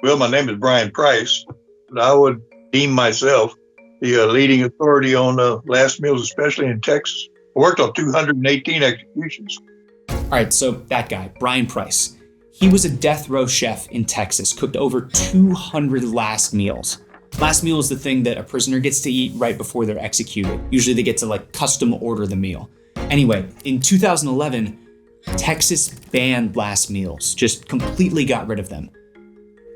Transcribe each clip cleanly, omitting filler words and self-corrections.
Well, my name is Brian Price, but I would deem myself the leading authority on last meals, especially in Texas. I worked on 218 executions. All right, so that guy, Brian Price, he was a death row chef in Texas, cooked over 200 last meals. Last meal is the thing that a prisoner gets to eat right before they're executed. Usually they get to custom order the meal. Anyway, in 2011, Texas banned last meals, just completely got rid of them.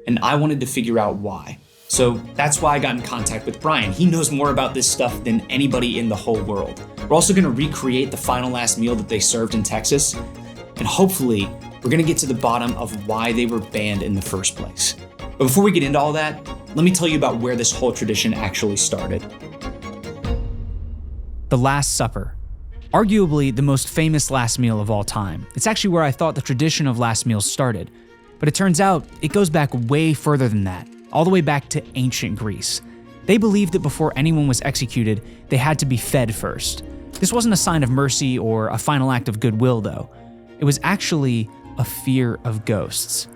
And I wanted to figure out why. So that's why I got in contact with Brian. He knows more about this stuff than anybody in the whole world. We're also gonna recreate the final last meal that they served in Texas. And hopefully, we're gonna get to the bottom of why they were banned in the first place. But before we get into all that, let me tell you about where this whole tradition actually started. The Last Supper. Arguably the most famous last meal of all time. It's actually where I thought the tradition of last meals started. But it turns out it goes back way further than that, all the way back to ancient Greece. They believed that before anyone was executed, they had to be fed first. This wasn't a sign of mercy or a final act of goodwill, though. It was actually a fear of ghosts.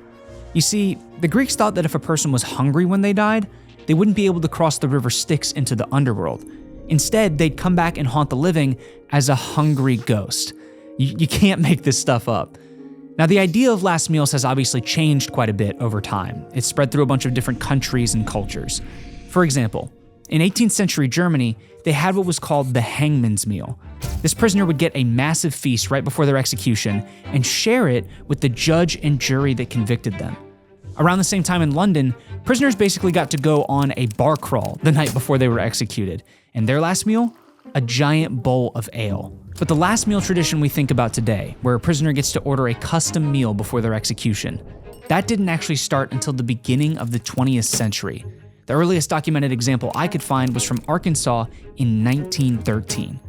You see, the Greeks thought that if a person was hungry when they died, they wouldn't be able to cross the river Styx into the underworld. Instead, they'd come back and haunt the living as a hungry ghost. You can't make this stuff up. Now, the idea of last meals has obviously changed quite a bit over time. It's spread through a bunch of different countries and cultures. For example, in 18th century Germany, they had what was called the hangman's meal. This prisoner would get a massive feast right before their execution and share it with the judge and jury that convicted them. Around the same time in London, prisoners basically got to go on a bar crawl the night before they were executed. And their last meal? A giant bowl of ale. But the last meal tradition we think about today, where a prisoner gets to order a custom meal before their execution, that didn't actually start until the beginning of the 20th century. The earliest documented example I could find was from Arkansas in 1913.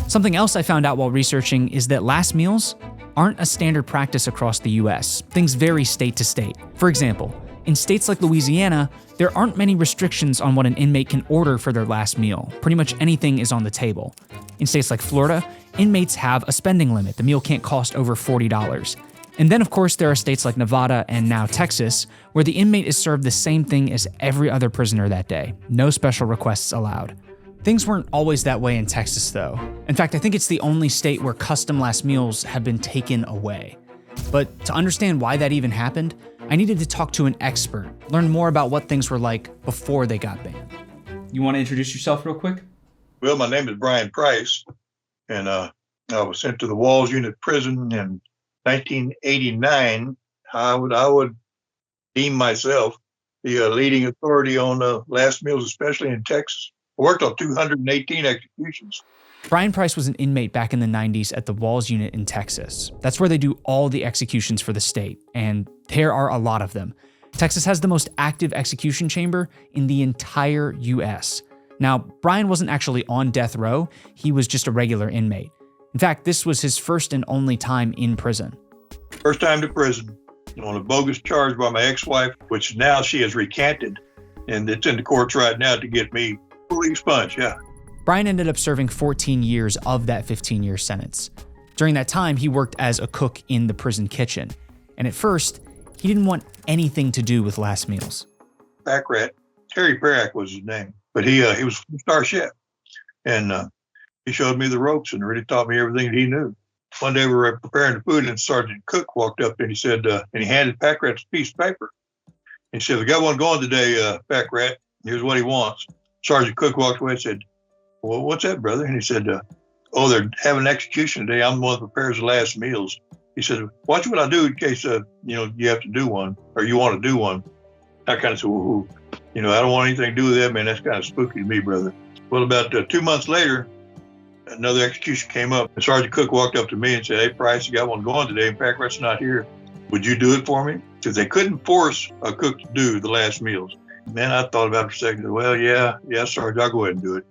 Something else I found out while researching is that last meals aren't a standard practice across the US. Things vary state to state. For example, in states like Louisiana, there aren't many restrictions on what an inmate can order for their last meal. Pretty much anything is on the table. In states like Florida, inmates have a spending limit. The meal can't cost over $40. And then, of course, there are states like Nevada and now Texas, where the inmate is served the same thing as every other prisoner that day. No special requests allowed. Things weren't always that way in Texas, though. In fact, I think it's the only state where custom last meals have been taken away. But to understand why that even happened, I needed to talk to an expert, learn more about what things were like before they got banned. You want to introduce yourself real quick? Well, my name is Brian Price, and I was sent to the Walls Unit Prison in 1989. I would deem myself the leading authority on last meals, especially in Texas. I worked on 218 executions. Brian Price was an inmate back in the 90s at the Walls Unit in Texas. That's where they do all the executions for the state, and there are a lot of them. Texas has the most active execution chamber in the entire US. Now, Brian wasn't actually on death row, he was just a regular inmate. In fact, this was his first and only time in prison. First time to prison on a bogus charge by my ex-wife, which now she has recanted, and it's in the courts right now to get me fully expunged, yeah. Brian ended up serving 14 years of that 15-year sentence. During that time, he worked as a cook in the prison kitchen. And at first, he didn't want anything to do with last meals. Pack rat, Terry Perrack was his name, but he was a star chef. And he showed me the ropes and really taught me everything that he knew. One day we were preparing the food and Sergeant Cook walked up and he said, and he handed Pack Rat a piece of paper. He said, "We got one going today, Pack Rat. Here's what he wants." Sergeant Cook walked away and said, "Well, what's that, brother?" And he said, "Oh, they're having an execution today. I'm the one that prepares the last meals." He said, "Watch what I do in case, you have to do one or you want to do one." I kind of said, "Well, I don't want anything to do with that, man. That's kind of spooky to me, brother." Well, about 2 months later, another execution came up. And Sergeant Cook walked up to me and said, "Hey, Price, you got one going today, and Pack Rat's not here. Would you do it for me?" Because they couldn't force a cook to do the last meals. Man, I thought about it for a second. Well, yeah, Sergeant, I'll go ahead and do it.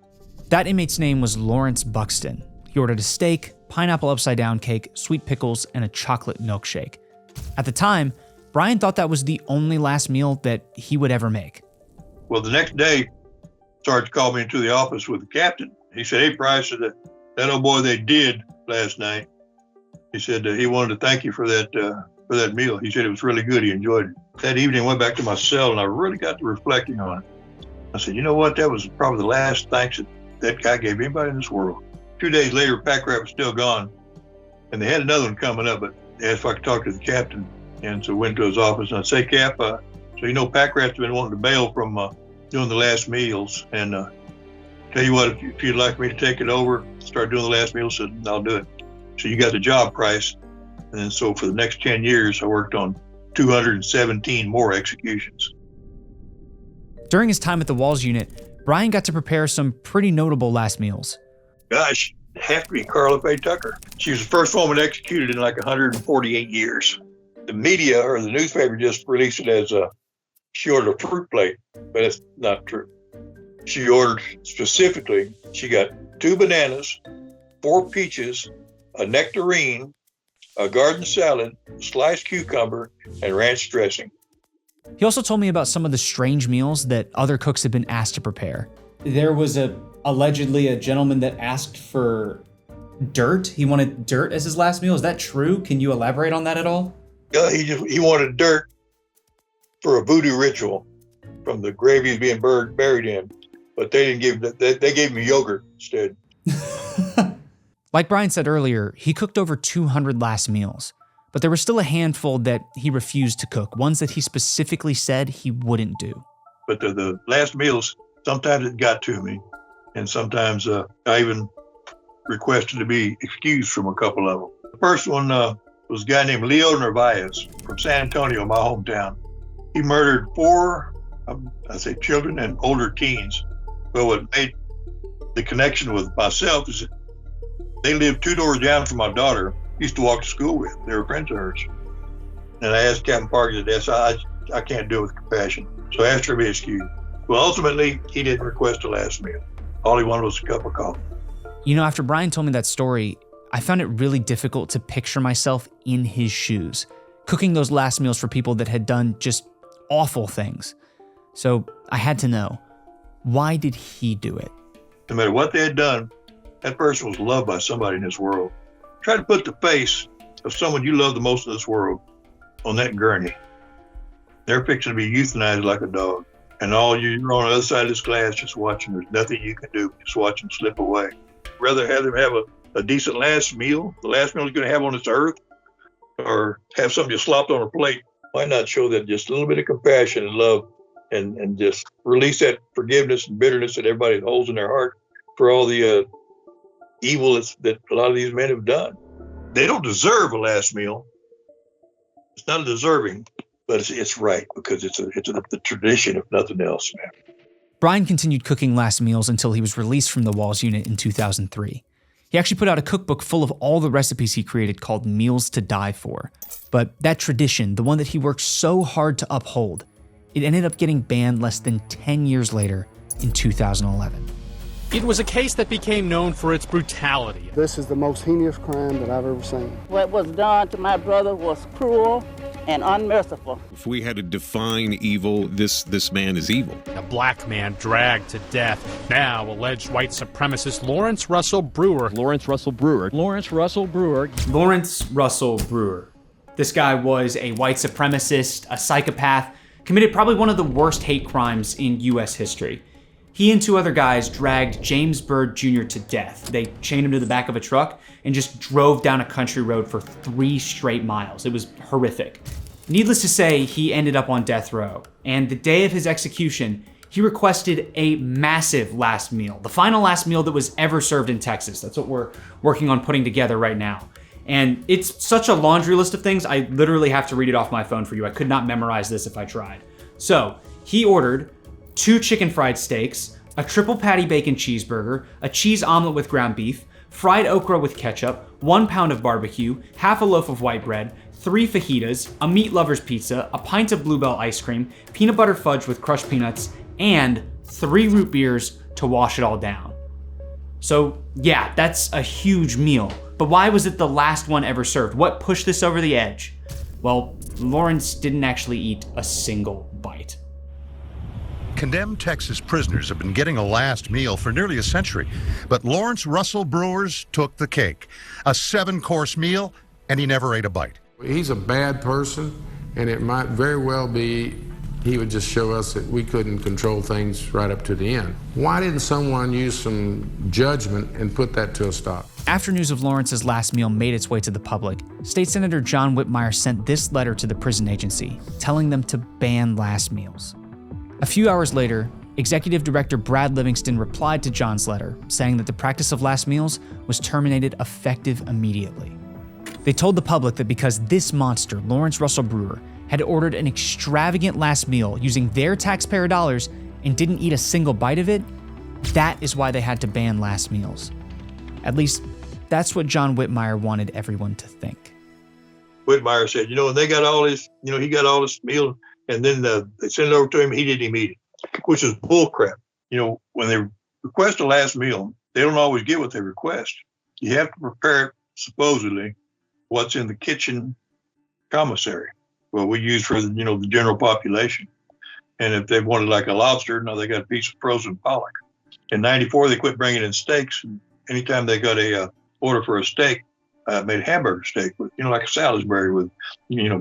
That inmate's name was Lawrence Buxton. He ordered a steak, pineapple upside-down cake, sweet pickles, and a chocolate milkshake. At the time, Brian thought that was the only last meal that he would ever make. Well, the next day, Sergeant called me into the office with the captain. He said, "Hey, Price, that old boy they did last night." He said he wanted to thank you for that for that meal. He said it was really good. He enjoyed it. That evening, I went back to my cell, and I really got to reflecting on it. I said, you know what? That was probably the last thanks that guy gave anybody in this world. 2 days later, Pack Rat was still gone, and they had another one coming up, but they asked if I could talk to the captain. And so I went to his office, and I said, Cap, so you know Pack Rat's been wanting to bail from doing the last meals, and tell you what, if you'd like me to take it over, start doing the last meals, I said, I'll do it. So you got the job price. And then so for the next 10 years, I worked on 217 more executions. During his time at the Walls unit, Brian got to prepare some pretty notable last meals. Gosh, it'd have to be Carla Faye Tucker. She was the first woman executed in like 148 years. The media or the newspaper just released it as she ordered a fruit plate, but it's not true. She ordered specifically, she got 2 bananas, 4 peaches, a nectarine, a garden salad, sliced cucumber, and ranch dressing. He also told me about some of the strange meals that other cooks had been asked to prepare. There was allegedly a gentleman that asked for dirt. He wanted dirt as his last meal. Is that true? Can you elaborate on that at all? He wanted dirt for a voodoo ritual from the grave he was being buried in, but they didn't give they gave him yogurt instead. Like Brian said earlier, he cooked over 200 last meals, but there was still a handful that he refused to cook, ones that he specifically said he wouldn't do. But the last meals, sometimes it got to me, and sometimes I even requested to be excused from a couple of them. The first one was a guy named Leo Narvaez from San Antonio, my hometown. He murdered 4, children and older teens. Well, what made the connection with myself is that they lived 2 doors down from my daughter. Used to walk to school with. They were friends of hers. And I asked Captain Parker that. I can't do it with compassion. So I asked her to be excused. Well, ultimately, he didn't request a last meal. All he wanted was a cup of coffee. You know, after Brian told me that story, I found it really difficult to picture myself in his shoes, cooking those last meals for people that had done just awful things. So I had to know, why did he do it? No matter what they had done, that person was loved by somebody in this world. Try to put the face of someone you love the most in this world on that gurney. They're fixing to be euthanized like a dog. And you're on the other side of this glass just watching. There's nothing you can do. Just watch them slip away. Rather have them have a decent last meal, the last meal he's going to have on this earth, or have something just slopped on a plate. Why not show that just a little bit of compassion and love and just release that forgiveness and bitterness that everybody holds in their heart for all the evil that a lot of these men have done. They don't deserve a last meal. It's not deserving, but it's right because it's the tradition, if nothing else, man. Brian continued cooking last meals until he was released from the Walls unit in 2003. He actually put out a cookbook full of all the recipes he created called Meals to Die For. But that tradition, the one that he worked so hard to uphold, it ended up getting banned less than 10 years later in 2011. It was a case that became known for its brutality. This is the most heinous crime that I've ever seen. What was done to my brother was cruel and unmerciful. If we had to define evil, this man is evil. A black man dragged to death. Now, alleged white supremacist Lawrence Russell Brewer. Lawrence Russell Brewer. This guy was a white supremacist, a psychopath, committed probably one of the worst hate crimes in U.S. history. He and 2 other guys dragged James Byrd Jr. to death. They chained him to the back of a truck and just drove down a country road for 3 straight miles. It was horrific. Needless to say, he ended up on death row. And the day of his execution, he requested a massive last meal, the final last meal that was ever served in Texas. That's what we're working on putting together right now. And it's such a laundry list of things, I literally have to read it off my phone for you. I could not memorize this if I tried. So he ordered 2 chicken fried steaks, a triple patty bacon cheeseburger, a cheese omelet with ground beef, fried okra with ketchup, 1 pound of barbecue, half a loaf of white bread, 3 fajitas, a meat lover's pizza, a pint of Bluebell ice cream, peanut butter fudge with crushed peanuts, and 3 root beers to wash it all down. So yeah, that's a huge meal. But why was it the last one ever served? What pushed this over the edge? Well, Lawrence didn't actually eat a single bite. Condemned Texas prisoners have been getting a last meal for nearly a century, but Lawrence Russell Brewer's took the cake. A 7-course meal, and he never ate a bite. He's a bad person, and it might very well be he would just show us that we couldn't control things right up to the end. Why didn't someone use some judgment and put that to a stop? After news of Lawrence's last meal made its way to the public, State Senator John Whitmire sent this letter to the prison agency, telling them to ban last meals. A few hours later, Executive Director Brad Livingston replied to John's letter, saying that the practice of last meals was terminated effective immediately. They told the public that because this monster, Lawrence Russell Brewer, had ordered an extravagant last meal using their taxpayer dollars and didn't eat a single bite of it, that is why they had to ban last meals. At least, that's what John Whitmire wanted everyone to think. Whitmire said, when they got all this, he got all this meal, and then they sent it over to him, he didn't even eat it, which is bullcrap. When they request a last meal, they don't always get what they request. You have to prepare, supposedly, what's in the kitchen commissary. Well, we use for the general population. And if they wanted like a lobster, no, they got a piece of frozen pollock. In '94, they quit bringing in steaks. And anytime they got a order for a steak, made a hamburger steak with, like a Salisbury with,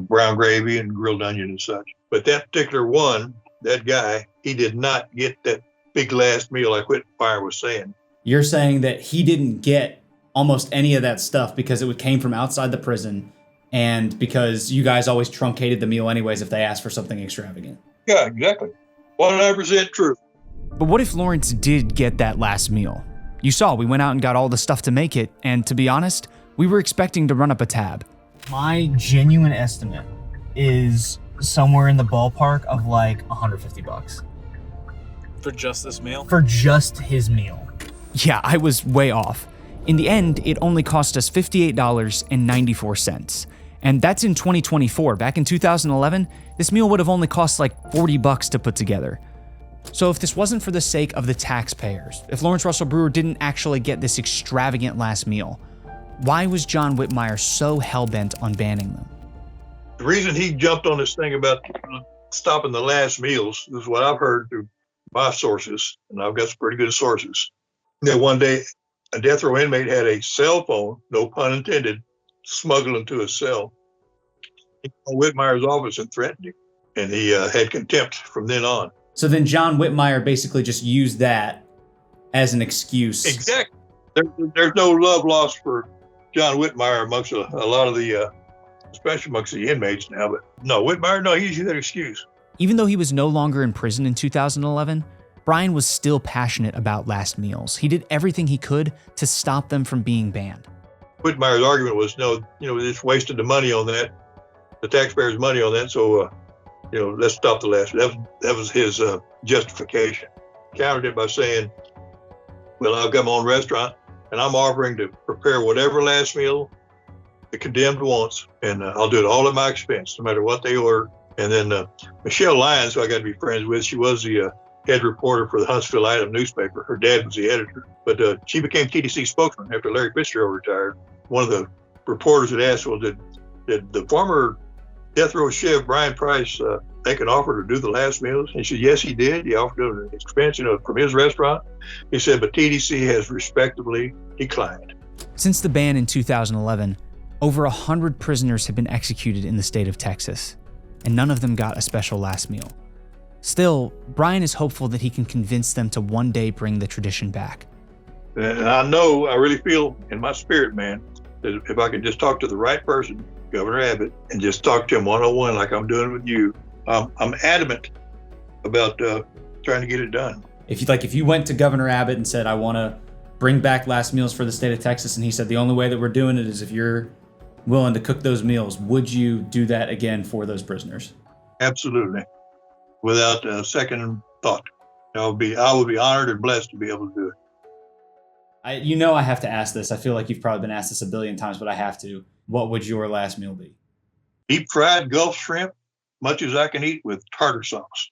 brown gravy and grilled onion and such. But that particular one, that guy, he did not get that big last meal like Whitmire was saying. You're saying that he didn't get almost any of that stuff because it came from outside the prison, and because you guys always truncated the meal anyways if they asked for something extravagant. Yeah, exactly. 100% true. But what if Lawrence did get that last meal? You saw, we went out and got all the stuff to make it, and to be honest, we were expecting to run up a tab. My genuine estimate is somewhere in the ballpark of like $150. For just this meal? For just his meal. Yeah, I was way off. In the end, it only cost us $58.94. And that's in 2024. Back in 2011, this meal would have only cost like $40 to put together. So if this wasn't for the sake of the taxpayers, if Lawrence Russell Brewer didn't actually get this extravagant last meal, why was John Whitmire so hell-bent on banning them? The reason he jumped on this thing about stopping the last meals is what I've heard through my sources, and I've got some pretty good sources, that one day a death row inmate had a cell phone, no pun intended, smuggled into a cell. He called Whitmire's office and threatened him, and he had contempt from then on. So then John Whitmire basically just used that as an excuse. Exactly. There's no love lost for John Whitmire amongst a lot of the, especially amongst the inmates now. But no, Whitmire, no, he used that excuse. Even though he was no longer in prison in 2011, Brian was still passionate about last meals. He did everything he could to stop them from being banned. Whitmire's argument was, no, they just wasted the money on that, the taxpayers' money on that, so, let's stop the last. That was his justification. Countered it by saying, well, I've got my own restaurant, and I'm offering to prepare whatever last meal the condemned wants, and I'll do it all at my expense, no matter what they order. And then Michelle Lyons, who I got to be friends with, she was the head reporter for the Huntsville Item newspaper. Her dad was the editor, but she became TDC spokesman after Larry Fitzgerald retired. One of the reporters had asked, well, did the former death row chef, Brian Price, make an offer to do the last meals? And he said, yes, he did. He offered an expense, from his restaurant. He said, but TDC has respectably declined. Since the ban in 2011, over 100 prisoners have been executed in the state of Texas, and none of them got a special last meal. Still, Brian is hopeful that he can convince them to one day bring the tradition back. And I really feel in my spirit, man, that if I could just talk to the right person, Governor Abbott, and just talk to him one-on-one like I'm doing with you, I'm adamant about trying to get it done. If you went to Governor Abbott and said, I want to bring back last meals for the state of Texas, and he said the only way that we're doing it is if you're willing to cook those meals, would you do that again for those prisoners? Absolutely. Without a second thought. I would be honored and blessed to be able to do it. I have to ask this. I feel like you've probably been asked this a billion times, but I have to. What would your last meal be? Deep fried Gulf shrimp, much as I can eat, with tartar sauce.